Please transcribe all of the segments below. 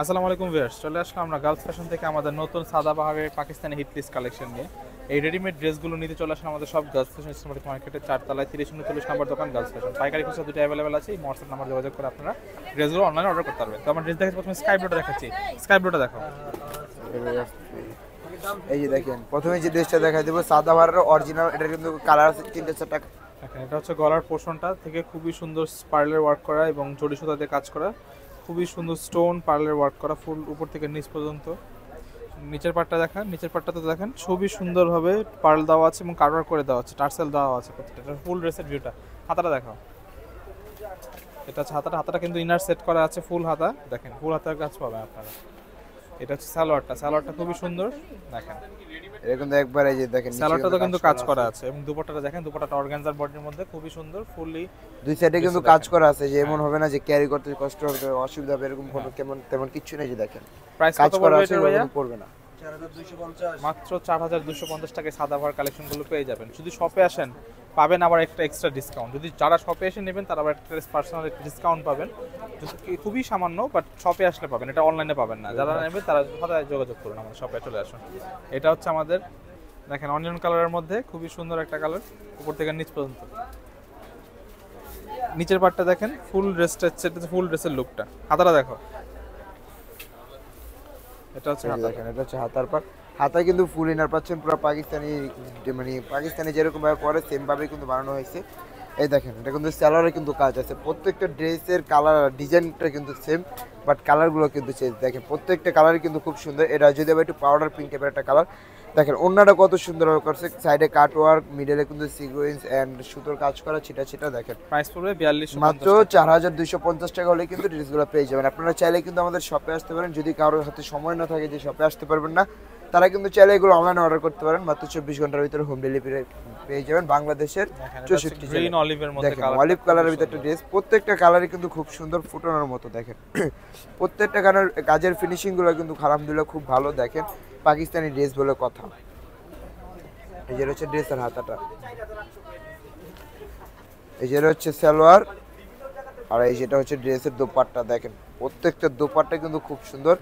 আসসালামু আলাইকুম ভিউয়ার্স, চলে আসলাম আমরা গার্লস ফ্যাশন থেকে আমাদের নতুন সাদাবাহারের পাকিস্তানি হিট লিস্ট কালেকশন নিয়ে। এই রেডিমেড ড্রেসগুলো নিতে চলে আসলাম আমাদের সব গার্লস ফ্যাশন সিস্টেমেটিক মার্কেটের 4 তলায় 3039 নম্বর দোকান গার্লস ফ্যাশন। পাইকারি খুচরা দুটো অ্যাভেলেবেল আছে। এই হোয়াটসঅ্যাপ নাম্বার যোগাযোগ করে আপনারা ড্রেসগুলো অনলাইনে অর্ডার করতে পারবেন। তো আমার ড্রেস দেখাচ্ছি, প্রথমে স্কাই ব্লুটা দেখাচ্ছি। স্কাই ব্লুটা দেখো, এই যে দেখেন, প্রথমে যে ড্রেসটা দেখাই দেবো সাদাবাহারের অরিজিনাল। এটা কিন্তু কালার আছে 3-4টা। দেখেন এটা হচ্ছে গলার পোর্শনটা থেকে খুবই সুন্দর পার্লের ওয়ার্ক করা এবং জড়ি সুতা দিয়ে কাজ করা, খুবই সুন্দর স্টোন পার্লের ওয়ার্ক করা ফুল উপর থেকে নিচ পর্যন্ত। নিচের পাটটা দেখেন, নিচের পাটটা তো দেখেন খুবই সুন্দরভাবে পার্ল দেওয়া আছে এবং কাভার করে দেওয়া আছে, টার্সেল দেওয়া আছে প্রত্যেকটা। ফুল ড্রেসের ভিউটা, হাতাটা দেখো, এটা হচ্ছে হাতাটা। হাতাটা কিন্তু ইনার সেট করা আছে, ফুল হাতা দেখেন, ফুল হাতার কাজ পাবেন আপনারা। এটা হচ্ছে সালোয়ারটা, সালোয়ারটা খুবই সুন্দর দেখেন। এটা কিন্তু একবার এই যে দেখেন সালোয়ারটা তো কিন্তু কাজ করা আছে এবং দুপাট্টাটা দেখেন, দুপাট্টাটা অর্গানজার বডির মধ্যে খুবই সুন্দর ফুললি দুই সাইডে কিন্তু কাজ করা আছে, যে এমন হবে না যে ক্যারি করতে কষ্ট হবে, অসুবিধা হবে, এরকম কোনো তেমন কিছু নেই। যে দেখেন প্রাইস কাজ কত করা পড়বে আছে, এটা ভাইয়া? পড়বে না, মাত্র 4250 টাকায় সাদাবাহার কালেকশনগুলো পেয়ে যাবেন। যদি শপে আসেন পাবেন আবার একটা এক্সট্রা ডিসকাউন্ট। যদি যারা শপে এসে নেবেন তারা আবার একটা পার্সোনাল ডিসকাউন্ট পাবেন, খুবই সামান্য, বাট শপে আসলে পাবেন, এটা অনলাইনে পাবেন না। যারা নেবেন তারা সাথে যোগাযোগ করুন, আমাদের শপে চলে আসুন। এটা হচ্ছে আমাদের দেখেন অনিয়ন কালারের মধ্যে খুবই সুন্দর একটা কালার, উপর থেকে নিচ পর্যন্ত। নিচের পার্টটা দেখেন, ফুল ড্রেসটা, ফুল ড্রেসের লুকটা। হাতাটা দেখো, এটা হচ্ছে হাতা। দেখেন এটা হচ্ছে হাতার পাট। হাতায় কিন্তু ফুল ইনার পাচ্ছেন, পুরো পাকিস্তানি, মানে পাকিস্তানি যেরকম ভাবে করে সেম ভাবে কিন্তু বানানো হয়েছে। এই দেখেন এটা কিন্তু সালোয়ারে কিন্তু কাজ আছে, প্রত্যেকটা ড্রেসের কালার ডিজাইনটা কিন্তু সেম, বাট কালারগুলো কিন্তু চেঞ্জ। দেখেন প্রত্যেকটা কালারই কিন্তু খুব সুন্দর। এটা যদি আবার একটু পাউডার পিঙ্ক টাইপের একটা কালার। দেখেন ওড়নাটা কত সুন্দরভাবে করছে, সাইডে কাট ওয়ার্ক, মিডলে কিন্তু সিকোয়েন্স এন্ড সুতোর কাজ করা ছিটা ছিটা। দেখেন প্রাইস পড়বে 4250 মাত্র 4250 টাকা হলে কিন্তু ড্রেসগুলো পেয়ে যাবেন। আপনারা চাইলে কিন্তু আমাদের শপে আসতে পারেন। যদি কারোর হাতে সময় না থাকে যে শপে আসতে পারবেন না, তারা কিন্তু চাইলে এগুলো অনলাইনে অর্ডার করতে পারেন। মাত্র 24 ঘন্টার ভিতরে হোম ডেলিভারি পেয়ে যাবেন বাংলাদেশের 64 গ্রিন জেলায়। অলিভের মধ্যে দেখেন কালার, অলিভ কালারের ভিতরে একটা ড্রেস, প্রত্যেকটা কালারই কিন্তু খুব সুন্দর ফুটানোর মতো। দেখেন প্রত্যেকটা কাজের ফিনিশিং গুলো কিন্তু আলহামদুলিল্লাহ খুব ভালো। দেখেন পাকিস্তানি ড্রেস বলে কথা। এই যে হচ্ছে ড্রেসের হাতাটা, এই যে হচ্ছে সালোয়ার, আর এই যেটা হচ্ছে ড্রেসের দোপাট্টা। দেখেন প্রত্যেকটা দোপাট্টা কিন্তু খুব সুন্দর।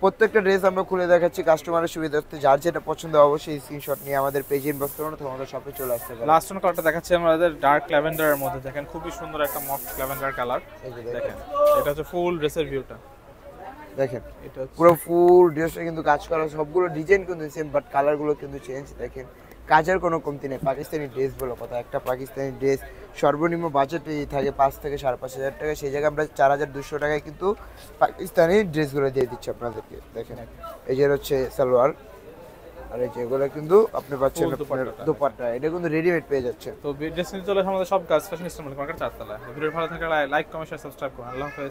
প্রত্যেকটা ড্রেস আমরা খুলে দেখাচ্ছি কাস্টমারের সুবিধার্থে। যার যেটা পছন্দ অবশ্যই স্ক্রিনশট নিয়ে আমাদের পেজে ইনবক্স করুন অথবা আমাদের শপে চলে আসতে পারেন। লাস্ট ওয়ান কালারটা দেখাচ্ছি আমাদের ডার্ক ল্যাভেন্ডারের মধ্যে। দেখেন খুবই সুন্দর একটা মফ ল্যাভেন্ডার কালার। এই যে দেখেন এটা হচ্ছে ফুল ড্রেসের ভিউটা। দেখেন এটা হচ্ছে পুরো ফুল ড্রেসটা কিন্তু কাজ করা, সবগুলো ডিজাইন কিন্তু সেম, বাট কালারগুলো কিন্তু চেঞ্জ। দেখেন কাজের কোনো কমতি নেই। পাকিস্তানি ড্রেস বলে কথা, একটা পাকিস্তানি ড্রেস সর্বনিম্ন বাজেটেই থাকে 5 থেকে 5,500 টাকা। সেই জায়গায় আমরা 4200 টাকায় কিন্তু পাকিস্তানি ড্রেসগুলো দিয়ে দিচ্ছি আপনাদেরকে। দেখেন এই যে হচ্ছে সালোয়ার, আর এই যেগুলো কিন্তু আপনি পাচ্ছেন দোপাট্টা। এটা কিন্তু রেডিমেড পেয়ে যাচ্ছে। তো ড্রেস নিতে চলে আমাদের সব গার্লস ফ্যাশন সিস্টেম মার্কেট 4 তলায়। ভিডিও ভালো থাকলে লাইক, কমেন্ট, শেয়ার, সাবস্ক্রাইব করুন। আল্লাহ হাফেজ।